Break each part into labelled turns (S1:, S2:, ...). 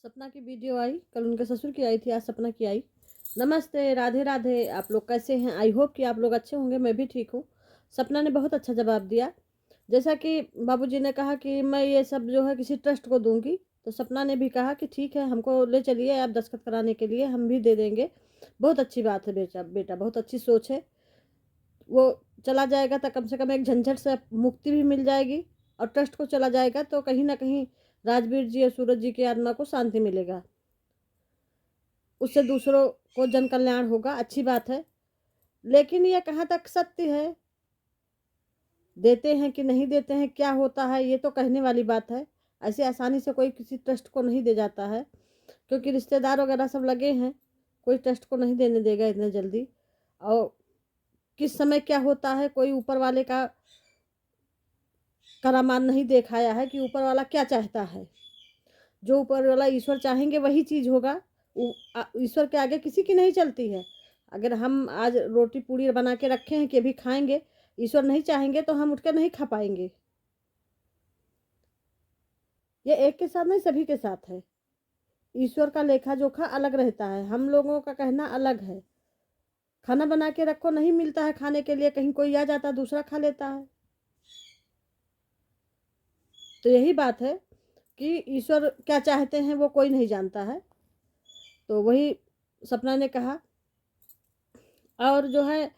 S1: सपना की वीडियो आई, कल उनके ससुर की आई थी, आज सपना की आई। नमस्ते, राधे राधे। आप लोग कैसे हैं? आई होप कि आप लोग अच्छे होंगे। मैं भी ठीक हूँ। सपना ने बहुत अच्छा जवाब दिया। जैसा कि बाबूजी ने कहा कि मैं ये सब जो है किसी ट्रस्ट को दूंगी, तो सपना ने भी कहा कि ठीक है, हमको ले चलिए आप दस्तखत कराने के लिए, हम भी दे देंगे। बहुत अच्छी बात है बेटा, बेटा बहुत अच्छी सोच है। वो चला जाएगा तो कम से कम एक झंझट से मुक्ति भी मिल जाएगी, और ट्रस्ट को चला जाएगा तो कहीं ना कहीं राजवीर जी और सूरज जी की आत्मा को शांति मिलेगा। उससे दूसरों को जन कल्याण होगा। अच्छी बात है, लेकिन ये कहाँ तक सत्य है? देते हैं कि नहीं देते हैं, क्या होता है, ये तो कहने वाली बात है। ऐसे आसानी से कोई किसी ट्रस्ट को नहीं दे जाता है, क्योंकि रिश्तेदार वगैरह सब लगे हैं। कोई ट्रस्ट को नहीं देने देगा इतने जल्दी। और किस समय क्या होता है, कोई ऊपर वाले का करामान नहीं देखाया है कि ऊपर वाला क्या चाहता है। जो ऊपर वाला ईश्वर चाहेंगे वही चीज़ होगा। ईश्वर के आगे किसी की नहीं चलती है। अगर हम आज रोटी पूड़ी बना के रखे हैं कि अभी खाएंगे, ईश्वर नहीं चाहेंगे तो हम उठ कर नहीं खा पाएंगे। ये एक के साथ नहीं, सभी के साथ है। ईश्वर का लेखा जोखा अलग रहता है, हम लोगों का कहना अलग है। खाना बना के रखो, नहीं मिलता है खाने के लिए, कहीं कोई आ जाता दूसरा खा लेता है। तो यही बात है कि ईश्वर क्या चाहते हैं वो कोई नहीं जानता है। तो वही सपना ने कहा। और जो है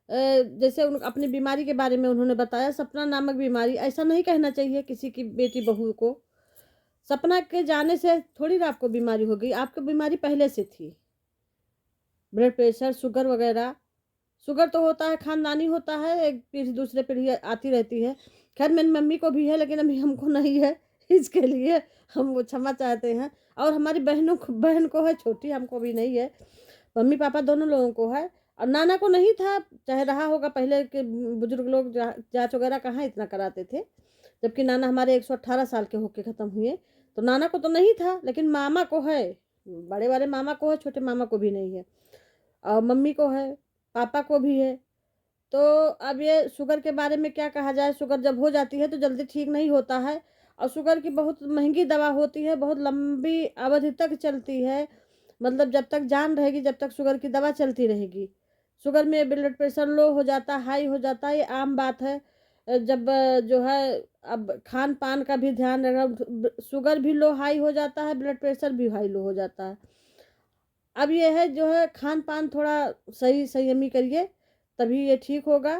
S1: जैसे उन अपनी बीमारी के बारे में उन्होंने बताया, सपना नामक बीमारी, ऐसा नहीं कहना चाहिए किसी की बेटी बहू को। सपना के जाने से थोड़ी ना आपको बीमारी हो गई, आपको बीमारी पहले से थी। ब्लड प्रेशर, शुगर वगैरह। शुगर तो होता है, खानदानी होता है, एक पीढ़ी दूसरे पीढ़ी आती रहती है। खैर मेरी मम्मी को भी है, लेकिन अभी हमको नहीं है। इसके लिए हम वो क्षमा चाहते हैं। और हमारी बहन को है छोटी, हमको भी नहीं है। मम्मी पापा दोनों लोगों को है। और नाना को नहीं था, चाहे रहा होगा, पहले के बुजुर्ग लोग जांच वगैरह कहाँ इतना कराते थे। जबकि नाना हमारे 118 साल के होके ख़त्म हुए। तो नाना को तो नहीं था, लेकिन मामा को है। बड़े वाले मामा को है, छोटे मामा को भी नहीं है। और मम्मी को है, पापा को भी है। तो अब ये शुगर के बारे में क्या कहा जाए। शुगर जब हो जाती है तो जल्दी ठीक नहीं होता है। और शुगर की बहुत महंगी दवा होती है, बहुत लंबी अवधि तक चलती है। मतलब जब तक जान रहेगी, जब तक शुगर की दवा चलती रहेगी। शुगर में ब्लड प्रेशर लो हो जाता, हाई हो जाता है, ये आम बात है। जब जो है, अब खान पान का भी ध्यान रखना। शुगर भी लो हाई हो जाता है, ब्लड प्रेशर भी हाई लो हो जाता है। अब ये है जो है, खान पान थोड़ा सही संयमी करिए, तभी ये ठीक होगा।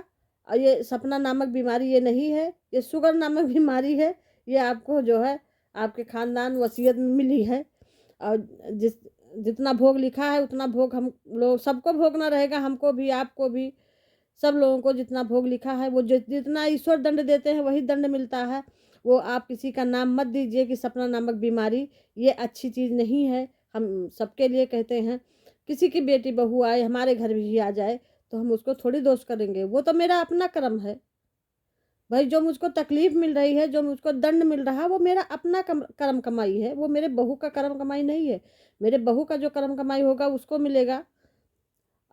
S1: और ये सपना नामक बीमारी ये नहीं है, ये शुगर नामक बीमारी है। ये आपको जो है आपके खानदान वसीयत में मिली है। और जिस जितना भोग लिखा है उतना भोग हम लोग सबको भोगना रहेगा, हमको भी आपको भी। सब लोगों को जितना भोग लिखा है, वो जितना ईश्वर दंड देते हैं वही दंड मिलता है। वो आप किसी का नाम मत दीजिए कि सपना नामक बीमारी, ये अच्छी चीज़ नहीं है। हम सबके लिए कहते हैं, किसी की बेटी बहू आए हमारे घर भी आ जाए तो हम उसको थोड़ी दोष करेंगे, वो तो मेरा अपना कर्म है। भाई जो मुझको तकलीफ मिल रही है, जो मुझको दंड मिल रहा है, वो मेरा अपना कर्म कमाई है, वो मेरे बहू का कर्म कमाई नहीं है। मेरे बहू का जो कर्म कमाई होगा उसको मिलेगा।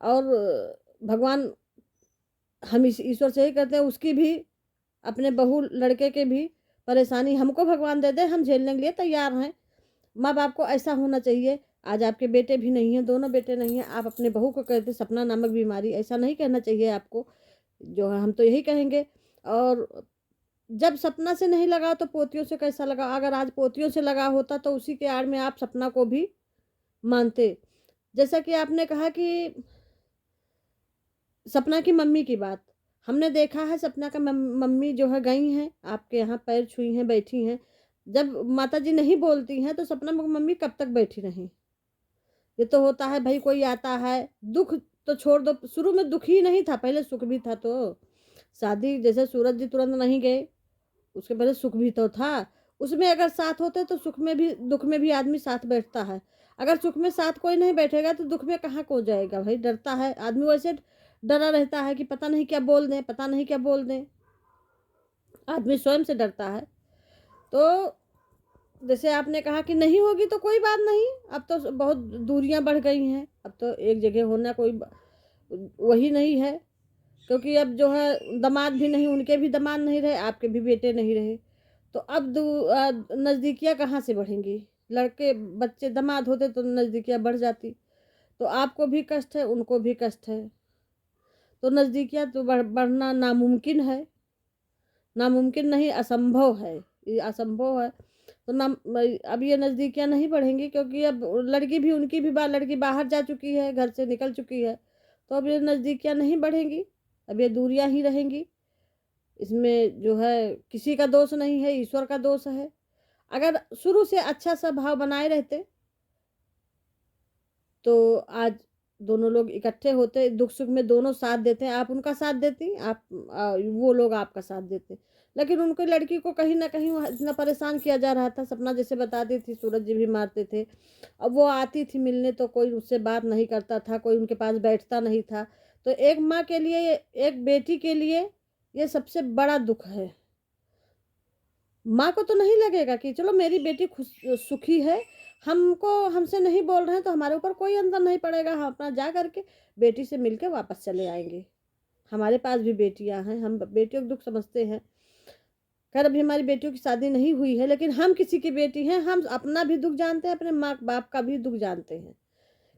S1: और भगवान, हम इस ईश्वर से ही कहते हैं उसकी भी, अपने बहू लड़के के भी परेशानी हमको भगवान दे दे, हम झेलने के लिए तैयार हैं। माँ बाप को ऐसा होना चाहिए। आज आपके बेटे भी नहीं हैं, दोनों बेटे नहीं हैं, आप अपने बहू को कहते सपना नामक बीमारी, ऐसा नहीं कहना चाहिए आपको। जो है हम तो यही कहेंगे। और जब सपना से नहीं लगा तो पोतियों से कैसा लगा? अगर आज पोतियों से लगा होता तो उसी के आड़ में आप सपना को भी मानते। जैसा कि आपने कहा कि सपना की मम्मी की बात, हमने देखा है सपना का मम्मी जो है गई हैं आपके यहाँ, पैर छुई हैं, बैठी हैं। जब माता जी नहीं बोलती हैं तो सपना की मम्मी कब तक बैठी रहीं? ये तो होता है भाई, कोई आता है, दुख तो छोड़ दो, शुरू में दुख ही नहीं था, पहले सुख भी था। तो शादी जैसे सूरज जी तुरंत नहीं गए, उसके पहले सुख भी तो था। उसमें अगर साथ होते तो सुख में भी दुख में भी आदमी साथ बैठता है। अगर सुख में साथ कोई नहीं बैठेगा तो दुख में कहाँ को जाएगा भाई? डरता है आदमी, वैसे डरा रहता है कि पता नहीं क्या बोल दें, पता नहीं क्या बोल दें। आदमी स्वयं से डरता है। तो जैसे आपने कहा कि नहीं होगी तो कोई बात नहीं। अब तो बहुत दूरियां बढ़ गई हैं, अब तो एक जगह होना कोई वही नहीं है। क्योंकि अब जो है दामाद भी नहीं, उनके भी दामाद नहीं रहे, आपके भी बेटे नहीं रहे। तो अब नज़दीकियाँ कहाँ से बढ़ेंगी? लड़के बच्चे दामाद होते तो नज़दीकियाँ बढ़ जाती। तो आपको भी कष्ट है, उनको भी कष्ट है, तो नज़दीकियाँ तो बढ़ना नामुमकिन है। नामुमकिन नहीं, असंभव है, ये असंभव है। तो ना अब ये नज़दीकियाँ नहीं बढ़ेंगी, क्योंकि अब लड़की भी, उनकी भी लड़की बाहर जा चुकी है, घर से निकल चुकी है, तो अब ये नज़दीकियाँ नहीं बढ़ेंगी, अब ये दूरियाँ ही रहेंगी। इसमें जो है किसी का दोष नहीं है, ईश्वर का दोष है। अगर शुरू से अच्छा सा भाव बनाए रहते तो आज दोनों लोग इकट्ठे होते, दुख सुख में दोनों साथ देते हैं। आप उनका साथ देती, आप वो लोग आपका साथ देते। लेकिन उनकी लड़की को कहीं ना कहीं वहाँ इतना परेशान किया जा रहा था। सपना जैसे बताती थी, सूरज जी भी मारते थे। अब वो आती थी मिलने तो कोई उससे बात नहीं करता था, कोई उनके पास बैठता नहीं था। तो एक माँ के लिए, एक बेटी के लिए ये सबसे बड़ा दुख है। माँ को तो नहीं लगेगा कि चलो मेरी बेटी खुश सुखी है, हमको हमसे नहीं बोल रहे हैं तो हमारे ऊपर कोई अंतर नहीं पड़ेगा, हम अपना जा करके बेटी से मिलके वापस चले आएंगे। हमारे पास भी बेटियां हैं, हम बेटियों का दुख समझते हैं। खैर अभी हमारी बेटियों की शादी नहीं हुई है, लेकिन हम किसी की बेटी हैं, हम अपना भी दुख जानते हैं, अपने माँ बाप का भी दुख जानते हैं।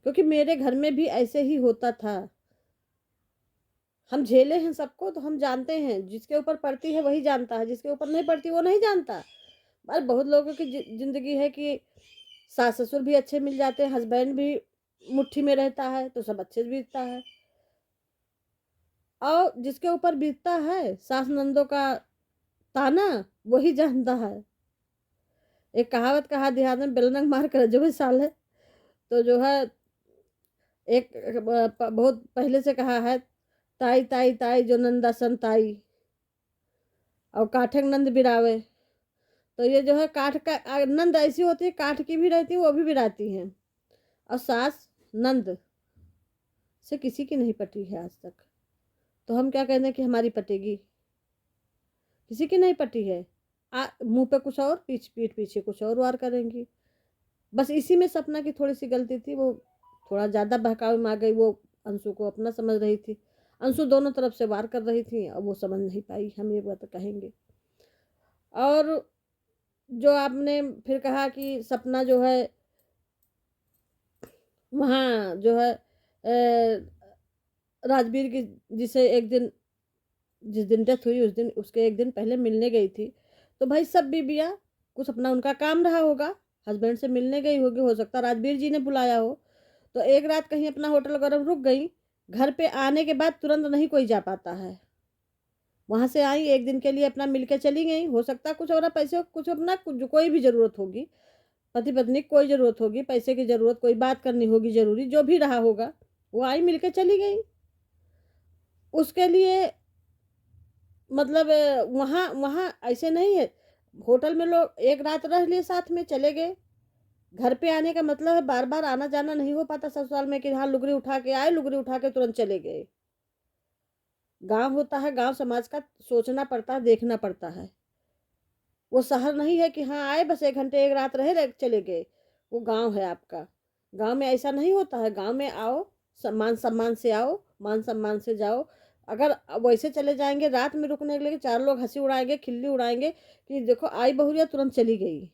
S1: क्योंकि मेरे घर में भी ऐसे ही होता था। हम झेले हैं सबको, तो हम जानते हैं। जिसके ऊपर पड़ती है वही जानता है, जिसके ऊपर नहीं पड़ती वो नहीं जानता। पर बहुत लोगों की जिंदगी है कि सास ससुर भी अच्छे मिल जाते हैं, हस्बैंड भी मुट्ठी में रहता है, तो सब अच्छे से बीतता है। और जिसके ऊपर बीतता है सास नंदों का ताना, वही जानता है। एक कहावत कहा ध्यान में, बेलनंग मार कर जो भी साल है। तो जो है एक बहुत पहले से कहा है, ताई ताई ताई जो नंदा सन ताई, और काठक नंद बिरावे। तो ये जो है काठ का नंद ऐसी होती है, काठ की भी रहती है, वो भी बिराती हैं। और सास नंद से किसी की नहीं पटी है आज तक। तो हम क्या कहते हैं कि हमारी पटेगी, किसी की नहीं पटी है। मुंह पे कुछ और, पीठ पीछे कुछ और वार करेंगी। बस इसी में सपना की थोड़ी सी गलती थी, वो थोड़ा ज़्यादा बहकावे में आ गई। वो अंशु को अपना समझ रही थी, अंशु दोनों तरफ से वार कर रही थी, और वो समझ नहीं पाई, हम ये बात कहेंगे। और जो आपने फिर कहा कि सपना जो है वहाँ जो है राजवीर की, जिसे एक दिन, जिस दिन डेथ हुई उस दिन, उसके एक दिन पहले मिलने गई थी। तो भाई सब बीबियाँ कुछ अपना उनका काम रहा होगा, हस्बैंड से मिलने गई होगी, हो सकता राजवीर जी ने बुलाया हो। तो एक रात कहीं अपना होटल वगैरह रुक गई। घर पे आने के बाद तुरंत नहीं कोई जा पाता है। वहां से आई, एक दिन के लिए अपना मिलके चली गई। हो सकता कुछ और पैसे, कुछ अपना कुछ कोई भी जरूरत होगी, पति पत्नी की कोई जरूरत होगी, पैसे की जरूरत, कोई बात करनी होगी जरूरी, जो भी रहा होगा, वो आई मिलके चली गई। उसके लिए मतलब वहाँ वहाँ ऐसे नहीं है। होटल में लोग एक रात रह लिए, साथ में चले गए। घर पे आने का मतलब है बार बार आना जाना नहीं हो पाता ससुराल में कि हाँ लुगड़ी उठा के आए, लुगड़ी उठा के तुरंत चले गए। गांव होता है, गांव समाज का सोचना पड़ता है, देखना पड़ता है। वो शहर नहीं है कि हाँ आए बस 1 घंटे 1 रात रहे चले गए। वो गांव है आपका। गांव में ऐसा नहीं होता है। गांव में आओ, सम्मान सम्मान से आओ, मान सम्मान से जाओ। अगर वैसे चले जाएंगे रात में रुकने के लिए, 4 लोग हंसी उड़ाएंगे, खिल्ली उड़ाएंगे कि देखो आई बहुरिया तुरंत चली गई।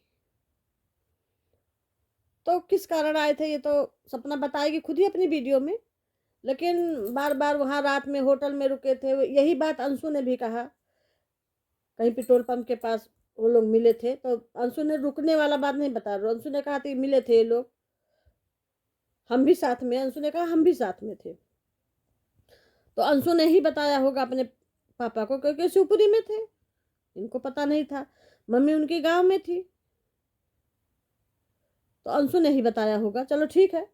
S1: तो किस कारण आए थे ये तो सपना बताएगी खुद ही अपनी वीडियो में। लेकिन बार बार वहां रात में होटल में रुके थे। यही बात अंशु ने भी कहा, कहीं पेट्रोल पंप के पास वो लोग मिले थे। तो अंशु ने रुकने वाला बात नहीं बता रहा, अंशु ने कहा कि मिले थे ये लोग, हम भी साथ में, अंशु ने कहा हम भी साथ में थे। तो अंशु ने ही बताया होगा अपने पापा को, क्योंकि शिवपुरी में थे, इनको पता नहीं था। मम्मी उनकी गांव में थी, तो अंशु ने ही बताया होगा। चलो ठीक है,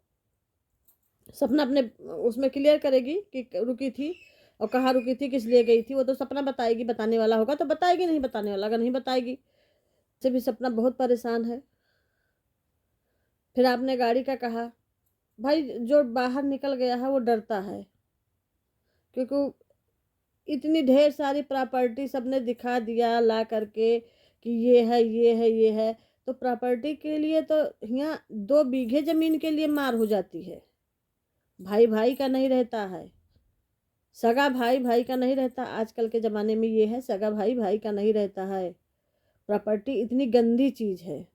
S1: सपना अपने उसमें क्लियर करेगी कि रुकी थी और कहाँ रुकी थी, किस लिए गई थी, वो तो सपना बताएगी। बताने वाला होगा तो बताएगी, नहीं बताने वाला अगर नहीं बताएगी। से भी सपना बहुत परेशान है। फिर आपने गाड़ी का कहा, भाई जो बाहर निकल गया है वो डरता है, क्योंकि इतनी ढेर सारी प्रॉपर्टी सबने दिखा दिया ला करके कि ये है ये है ये है। तो प्रॉपर्टी के लिए तो यहाँ 2 बीघे जमीन के लिए मार हो जाती है। भाई भाई का नहीं रहता है, सगा भाई भाई का नहीं रहता। आजकल के ज़माने में ये है, सगा भाई भाई का नहीं रहता है। प्रॉपर्टी इतनी गंदी चीज़ है।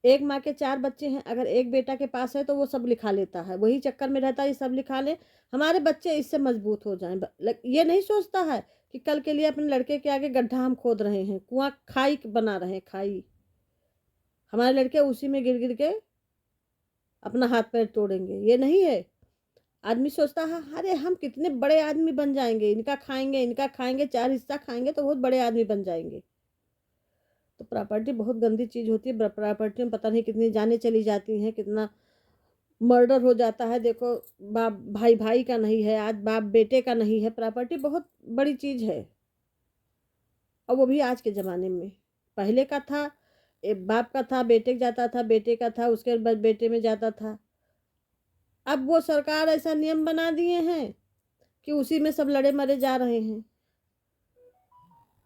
S1: एक माँ के 4 बच्चे हैं, अगर एक बेटा के पास है तो वो सब लिखा लेता है, वही चक्कर में रहता है ये सब लिखा ले, हमारे बच्चे इससे मजबूत हो जाएं। ये नहीं सोचता है कि कल के लिए अपने लड़के के आगे गड्ढा हम खोद रहे हैं, कुआं खाई बना रहे हैं, खाई। हमारे लड़के उसी में गिर गिर के अपना हाथ पैर तोड़ेंगे, ये नहीं है। आदमी सोचता है अरे हम कितने बड़े आदमी बन जाएंगे, इनका खाएंगे 4 हिस्सा खाएंगे तो बहुत बड़े आदमी बन जाएंगे। तो प्रॉपर्टी बहुत गंदी चीज होती है। प्रॉपर्टी में पता नहीं कितनी जानें चली जाती हैं, कितना मर्डर हो जाता है। देखो, बाप भाई भाई का नहीं है, आज बाप बेटे का नहीं है। प्रॉपर्टी बहुत बड़ी चीज है, और वो भी आज के ज़माने में। पहले का था, बाप का था बेटे को जाता था, बेटे का था उसके बाद बेटे में जाता था। अब वो सरकार ऐसा नियम बना दिए हैं कि उसी में सब लड़े मरे जा रहे हैं।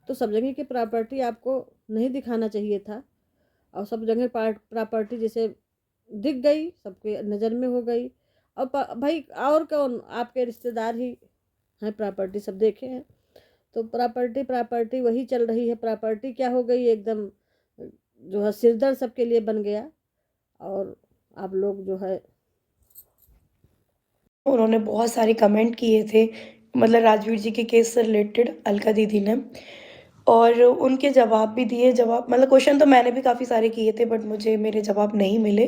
S1: तो सब जगह की प्रॉपर्टी आपको नहीं दिखाना चाहिए था, और सब जगह प्रॉपर्टी जैसे दिख गई, सबके नज़र में हो गई। और भाई और कौन, आपके रिश्तेदार ही हैं प्रॉपर्टी, सब देखे हैं। तो प्रॉपर्टी प्रॉपर्टी वही चल रही है। प्रॉपर्टी क्या हो गई, एकदम जो है सिरदर्द सबके लिए बन गया। और आप लोग जो है,
S2: उन्होंने बहुत सारे कमेंट किए थे, मतलब राजवीर जी के केस से रिलेटेड अलका दीदी ने, और उनके जवाब भी दिए। जवाब मतलब क्वेश्चन तो मैंने भी काफ़ी सारे किए थे, बट मुझे मेरे जवाब नहीं मिले।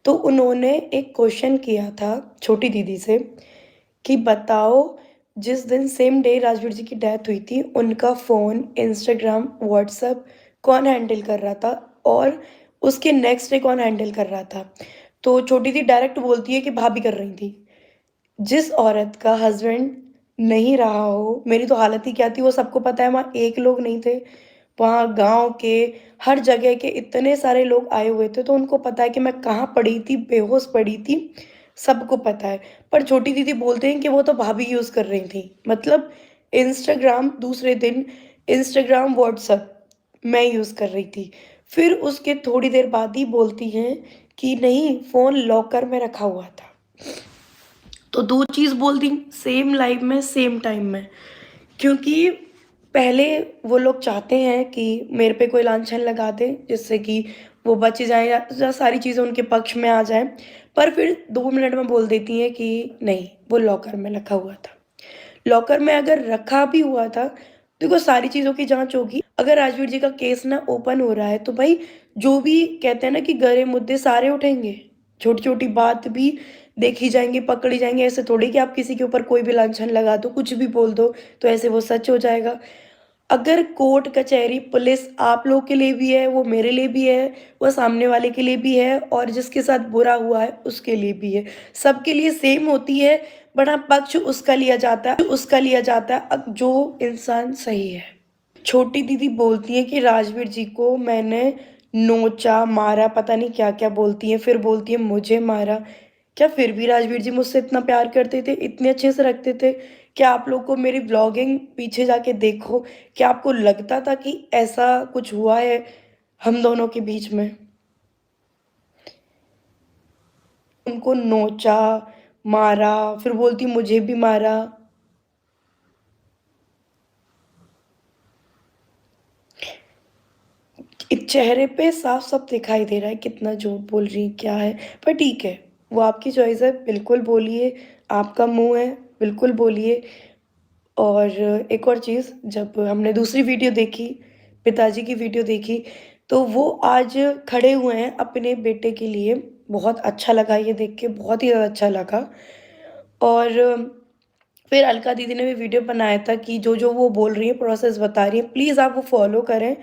S2: तो उन्होंने एक क्वेश्चन किया था छोटी दीदी से कि बताओ, जिस दिन सेम डे राजवीर जी की डेथ हुई थी, उनका फ़ोन, इंस्टाग्राम, व्हाट्सएप कौन हैंडल कर रहा था, और उसके नेक्स्ट डे कौन हैंडल कर रहा था। तो छोटी दी डायरेक्ट बोलती है कि भाभी कर रही थी। जिस औरत का हस्बैंड नहीं रहा हो, मेरी तो हालत ही क्या थी वो सबको पता है। वहाँ एक लोग नहीं थे, वहाँ गांव के हर जगह के इतने सारे लोग आए हुए थे, तो उनको पता है कि मैं कहाँ पड़ी थी, बेहोश पड़ी थी, सबको पता है। पर छोटी दीदी बोलते हैं कि वो तो भाभी यूज़ कर रही थी। मतलब इंस्टाग्राम दूसरे दिन, इंस्टाग्राम व्हाट्सएप मैं यूज़ कर रही थी। फिर उसके थोड़ी देर बाद ही बोलती हैं कि नहीं, फ़ोन लॉकर में रखा हुआ था। तो दो चीज़ बोल दी सेम लाइव में, सेम टाइम में। क्योंकि पहले वो लोग चाहते हैं कि मेरे पे कोई लांछन लगा दे, जिससे कि वो बच जाए या सारी चीज़ें उनके पक्ष में आ जाए। पर फिर 2 मिनट में बोल देती हैं कि नहीं, वो लॉकर में रखा हुआ था। लॉकर में अगर रखा भी हुआ था, देखो सारी चीज़ों की जांच होगी। अगर राजवीर जी का केस ना ओपन हो रहा है, तो भाई जो भी कहते हैं ना कि गड़े मुद्दे सारे उठेंगे, छोटी छोटी बात भी देखी जाएंगी, पकड़ी जाएंगी। ऐसे थोड़ी कि आप किसी के ऊपर कोई भी लांछन लगा दो, कुछ भी बोल दो तो ऐसे वो सच हो जाएगा। अगर कोर्ट कचहरी पुलिस आप लोग के लिए भी है, वो मेरे लिए भी है, वो सामने वाले के लिए भी है, और जिसके साथ बुरा हुआ है उसके लिए भी है, सबके लिए सेम होती है। बड़ा पक्ष उसका लिया जाता है, जो इंसान सही है। छोटी दीदी बोलती है कि राजवीर जी को मैंने नोचा, मारा, पता नहीं क्या क्या बोलती है। फिर बोलती है मुझे मारा। क्या फिर भी राजवीर जी मुझसे इतना प्यार करते थे, इतने अच्छे से रखते थे? क्या आप लोग को मेरी ब्लॉगिंग पीछे जाके देखो, क्या आपको लगता था कि ऐसा कुछ हुआ है हम दोनों के बीच में? उनको नोचा, मारा, फिर बोलती मुझे भी मारा। चेहरे पे साफ साफ दिखाई दे रहा है कितना झूठ बोल रही है, क्या है। पर ठीक है, वो आपकी चॉइस है, बिल्कुल बोलिए, आपका मुंह है, बिल्कुल बोलिए। और एक और चीज़, जब हमने दूसरी वीडियो देखी, पिताजी की वीडियो देखी, तो वो आज खड़े हुए हैं अपने बेटे के लिए। बहुत अच्छा लगा ये देख के, बहुत ही ज़्यादा अच्छा लगा। और फिर अलका दीदी ने भी वीडियो बनाया था कि जो जो वो बोल रही है, प्रोसेस बता रही है, प्लीज़ आप वो फॉलो करें।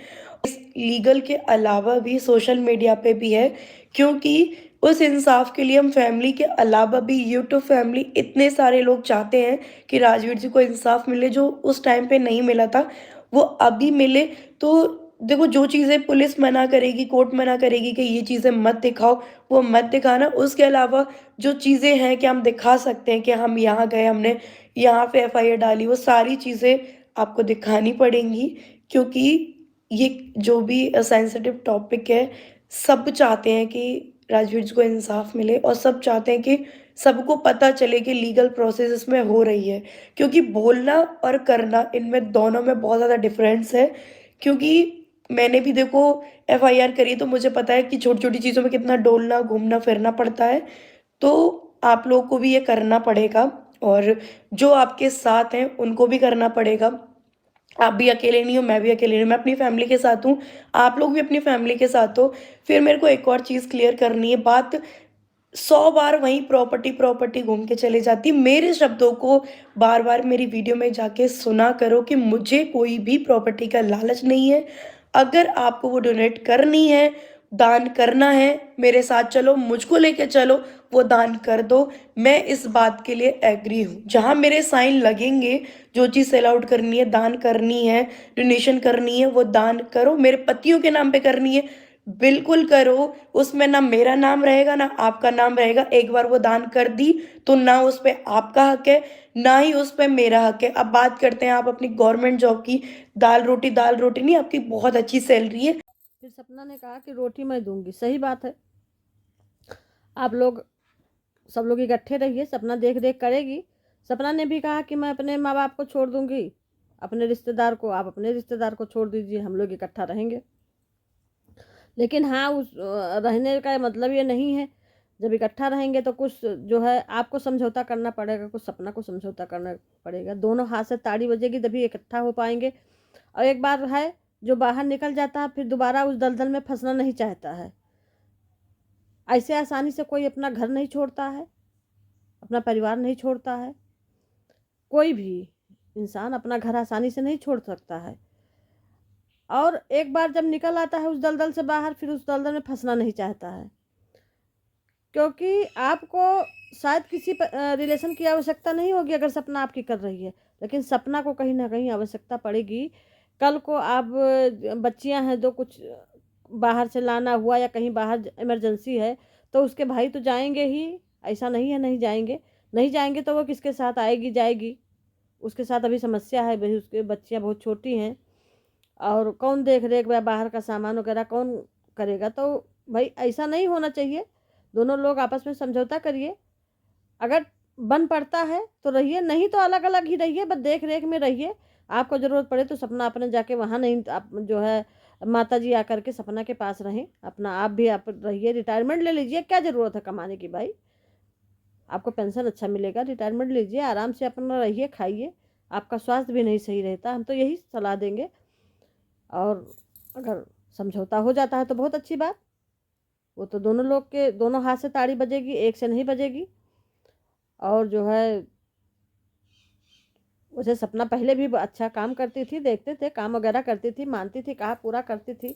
S2: इस लीगल के अलावा भी सोशल मीडिया पे भी है, क्योंकि उस इंसाफ के लिए हम फैमिली के अलावा भी, यूट्यूब फैमिली, इतने सारे लोग चाहते हैं कि राजवीर जी को इंसाफ मिले। जो उस टाइम पे नहीं मिला था वो अभी मिले। तो देखो, जो चीज़ें पुलिस मना करेगी, कोर्ट मना करेगी कि ये चीज़ें मत दिखाओ, वो मत दिखाना। उसके अलावा जो चीज़ें हैं कि हम दिखा सकते हैं कि हम यहाँ गए, हमने यहाँ पे एफआईआर डाली, वो सारी चीज़ें आपको दिखानी पड़ेंगी। क्योंकि ये जो भी सेंसिटिव टॉपिक है, सब चाहते हैं कि राजवीर जी को इंसाफ मिले, और सब चाहते हैं कि सबको पता चले कि लीगल प्रोसेस इसमें हो रही है। क्योंकि बोलना और करना, इनमें दोनों में बहुत ज़्यादा डिफरेंस है। क्योंकि मैंने भी देखो एफआईआर करी, तो मुझे पता है कि छोटी-छोटी चीज़ों में कितना डोलना, घूमना-फिरना पड़ता है। तो आप लोगों को भी ये करना पड़ेगा और जो आपके साथ हैं उनको भी करना पड़ेगा। आप भी अकेले नहीं हो, मैं भी अकेले नहीं हूँ, मैं अपनी फैमिली के साथ हूँ, आप लोग भी अपनी फैमिली के साथ हो। फिर मेरे को एक और चीज़ क्लियर करनी है, बात 100 बार वहीं प्रॉपर्टी घूम के चली जाती। मेरे शब्दों को बार-बार मेरी वीडियो में जाके सुना करो कि मुझे कोई भी प्रॉपर्टी का लालच नहीं है। अगर आपको वो डोनेट करनी है, दान करना है, मेरे साथ चलो, मुझको लेके चलो, वो दान कर दो। मैं इस बात के लिए एग्री हूँ। जहाँ मेरे साइन लगेंगे, जो चीज़ सेल आउट करनी है, दान करनी है, डोनेशन करनी है, वो दान करो। मेरे पतियों के नाम पे करनी है, बिल्कुल करो। उसमें ना मेरा नाम रहेगा, ना आपका नाम रहेगा। एक बार वो दान कर दी, तो ना उस पे आपका हक है, ना ही उस पे मेरा हक है। अब बात करते हैं आप अपनी गवर्नमेंट जॉब की। दाल रोटी नहीं, आपकी बहुत अच्छी सैलरी है।
S1: फिर सपना ने कहा कि रोटी मैं दूंगी। सही बात है, आप लोग सब लोग इकट्ठे रहिए, सपना देख रेख करेगी। सपना ने भी कहा कि मैं अपने माँ बाप को छोड़ दूंगी, अपने रिश्तेदार को, आप अपने रिश्तेदार को छोड़ दीजिए, हम लोग इकट्ठा रहेंगे। लेकिन हाँ, उस रहने का मतलब ये नहीं है, जब इकट्ठा रहेंगे तो कुछ जो है आपको समझौता करना पड़ेगा, कुछ सपना को समझौता करना पड़ेगा। दोनों हाथ से ताड़ी बजेगी तभी इकट्ठा हो पाएंगे। और एक बार है, जो बाहर निकल जाता है फिर दोबारा उस दलदल में फंसना नहीं चाहता है। ऐसे आसानी से कोई अपना घर नहीं छोड़ता है, अपना परिवार नहीं छोड़ता है। कोई भी इंसान अपना घर आसानी से नहीं छोड़ सकता है। और एक बार जब निकल आता है उस दलदल से बाहर, फिर उस दलदल में फंसना नहीं चाहता है। क्योंकि आपको शायद किसी रिलेशन की आवश्यकता नहीं होगी अगर सपना आपकी कर रही है, लेकिन सपना को कहीं ना कहीं आवश्यकता पड़ेगी। कल को आप बच्चियां हैं तो कुछ बाहर से लाना हुआ या कहीं बाहर इमरजेंसी है, तो उसके भाई तो जाएंगे ही। ऐसा नहीं है नहीं जाएंगे, नहीं जाएंगे तो वो किसके साथ आएगी जाएगी। उसके साथ अभी समस्या है भाई, उसके बच्चियां बहुत छोटी हैं और कौन देख रेख बाहर का सामान वगैरह कौन करेगा। तो भाई ऐसा नहीं होना चाहिए, दोनों लोग आपस में समझौता करिए। अगर बन पड़ता है तो रहिए, नहीं तो अलग अलग ही रहिए, बस देख रेख में रहिए। आपको ज़रूरत पड़े तो सपना अपने जाके वहाँ नहीं, आप जो है माता जी आकर के सपना के पास रहें, अपना आप भी आप रहिए। रिटायरमेंट ले लीजिए, क्या ज़रूरत है कमाने की भाई, आपको पेंशन अच्छा मिलेगा, रिटायरमेंट लीजिए, आराम से अपना रहिए, खाइए। आपका स्वास्थ्य भी नहीं सही रहता, हम तो यही सलाह देंगे। और अगर समझौता हो जाता है तो बहुत अच्छी बात, वो तो दोनों लोग के दोनों हाथ से ताड़ी बजेगी, एक से नहीं बजेगी। और जो है वैसे सपना पहले भी अच्छा काम करती थी, देखते थे काम वगैरह करती थी, मानती थी, कहा पूरा करती थी।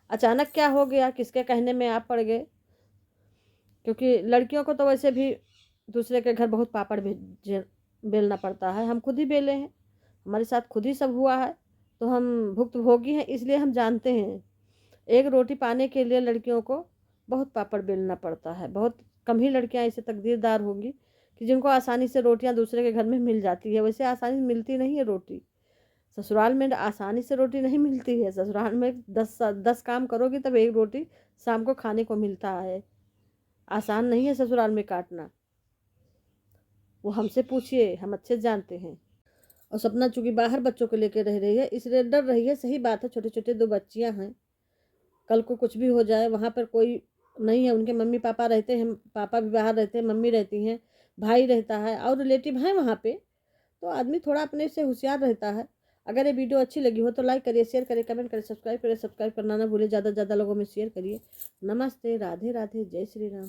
S1: अचानक क्या हो गया, किसके कहने में आप पड़ गए। क्योंकि लड़कियों को तो वैसे भी दूसरे के घर बहुत पापड़ बेलना पड़ता है, हम खुद ही बेले हैं, हमारे साथ खुद ही सब हुआ है, तो हम भुक्तभोगी हैं, इसलिए हम जानते हैं। एक रोटी पाने के लिए लड़कियों को बहुत पापड़ बेलना पड़ता है। बहुत कम ही लड़कियां ऐसे तकदीरदार होंगी कि जिनको आसानी से रोटियां दूसरे के घर में मिल जाती है। वैसे आसानी से मिलती नहीं है रोटी, ससुराल में आसानी से रोटी नहीं मिलती है। ससुराल में 10 काम करोगी तब एक रोटी शाम को खाने को मिलता है। आसान नहीं है ससुराल में काटना, वो हमसे पूछिए, हम अच्छे से जानते हैं। और सपना चूंकि बाहर बच्चों को लेकर रह रही है इसलिए डर रही है। सही बात है, छोटे छोटे 2 बच्चियां हैं, कल को कुछ भी हो जाए, वहाँ पर कोई नहीं है, उनके मम्मी पापा रहते हैं, पापा भी बाहर रहते हैं, मम्मी रहती हैं, भाई रहता है और रिलेटिव हैं वहाँ पे, तो आदमी थोड़ा अपने से होशियार रहता है। अगर ये वीडियो अच्छी लगी हो तो लाइक करिए, शेयर करिए, कमेंट करिए, सब्सक्राइब करिए। सब्सक्राइब करना ना भूलिए, ज़्यादा से ज़्यादा लोगों में शेयर करिए। नमस्ते, राधे राधे, जय श्री राम।